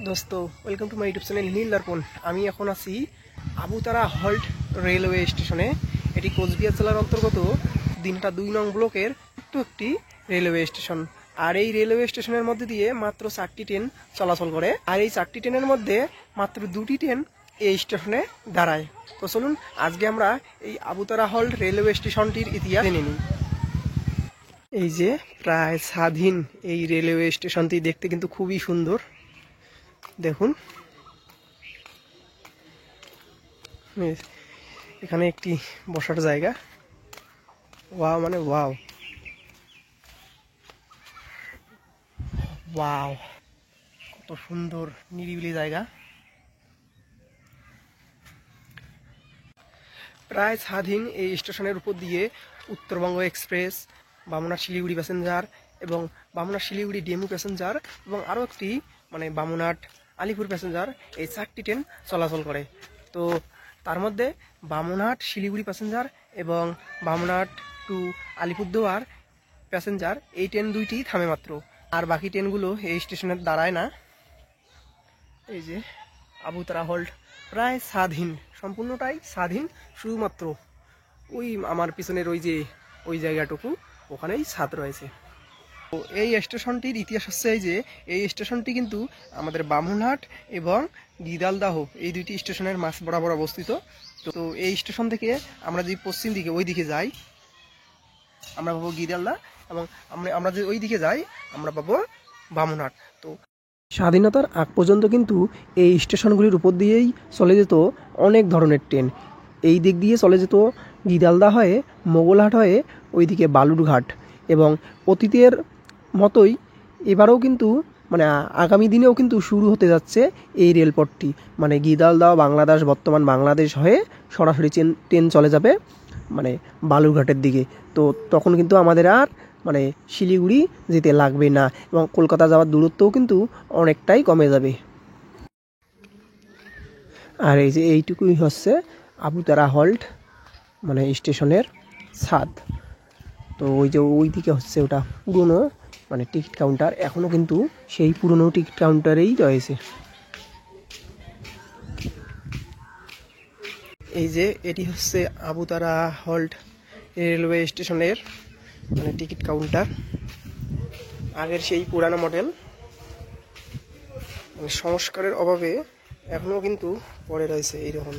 দোস্ত welcome to my YouTube channel Nil Darpan. আমি এখন আছি আবুতারা হল্ট রেলওয়ে স্টেশনে। এটি কোচবিহার জেলার অন্তর্গত দিনটা 2 নং ব্লকের একটি রেলওয়ে স্টেশন। আর এই রেলওয়ে স্টেশনের মধ্যে দিয়ে মাত্র 4টি ট্রেন চলাচল করে। আর এই 4টি ট্রেনের মধ্যে মাত্র 2টি ট্রেন এই স্টেশনে দাঁড়ায়। তো চলুন আজকে আমরা এই আবুতারা হল্ট রেলওয়ে স্টেশনটির ইতিহাস জেনে নিই। এই যে প্রায় স্বাধীন এই রেলওয়ে স্টেশনটি দেখতে কিন্তু খুবই সুন্দর। দেখুন এখানে একটি বসার জায়গা। ওয়াও মানে ওয়াও ওয়াও, কত সুন্দর নিরিবিলি জায়গা। প্রায় স্বাধীন এই স্টেশনের উপর দিয়ে উত্তরবঙ্গ এক্সপ্রেস, বামুনাট শিলিগুড়ি প্যাসেঞ্জার এবং বামুনাট শিলিগুড়ি ডেমু প্যাসেঞ্জার এবং আরও একটি বামুনাট আলিপুর প্যাসেঞ্জার, এই 4টি ট্রেন চলাচল করে। তো তার মধ্যে বামুনাট শিলিগুড়ি প্যাসেঞ্জার এবং বামুনাট টু আলিপুরদুয়ার প্যাসেঞ্জার এই ট্রেন 2টি থামে মাত্র, আর বাকি ট্রেনগুলো এই স্টেশনে দাঁড়ায় না। এই যে আবুতারা হল্ট প্রায় স্বাধীন, সম্পূর্ণটাই স্বাধীন, শুধুমাত্র ওই আমার পিছনের ওই জায়গাটুকু ওখানেই ছাদ রয়েছে। তো এই স্টেশনটির ইতিহাস হচ্ছে এই স্টেশনটি কিন্তু আমাদের বামুনহাট এবং গিদালদাহ এই 2টি স্টেশনের মাঝ বরাবর অবস্থিত। তো এই স্টেশন থেকে আমরা যদি পশ্চিম দিকে ওই দিকে যাই আমরা পাবো গিদালদা, এবং আমরা যদি ওই দিকে যাই আমরা পাবো বামুনহাট। তো স্বাধীনতার আগ পর্যন্ত কিন্তু এই স্টেশনগুলির উপর দিয়েই চলে যেত অনেক ধরনের ট্রেন। এই দিক দিয়ে চলে যেত গিদালদা হয়ে, মোগলহাট হয়ে ওইদিকে বালুরঘাট, এবং অতীতের মতোই এবারেও কিন্তু আগামী দিনেও কিন্তু শুরু হতে যাচ্ছে এই রেলপথটি। গিদালদা বাংলাদেশ, বর্তমান বাংলাদেশ হয়ে সরাসরি ট্রেন চলে যাবে বালুরঘাটের দিকে। তো তখন কিন্তু আমাদের আর শিলিগুড়ি যেতে লাগবে না, এবং কলকাতা যাওয়ার দূরত্বও কিন্তু অনেকটাই কমে যাবে। আর এই যে এইটুকুই হচ্ছে আবুতারা হল্ট স্টেশনের ছাদ। তো ওই দিকে হচ্ছে ওটা পুরনো টিকিট কাউন্টার, এখনও কিন্তু সেই পুরনো টিকিট কাউন্টারেই রয়েছে। এই যে এটি হচ্ছে আবুতারা হল্ট রেলওয়ে স্টেশনের টিকিট কাউন্টার, আগের সেই পুরানো মডেল। সংস্কারের অভাবে এখনও কিন্তু পড়ে রয়েছে এইরকম।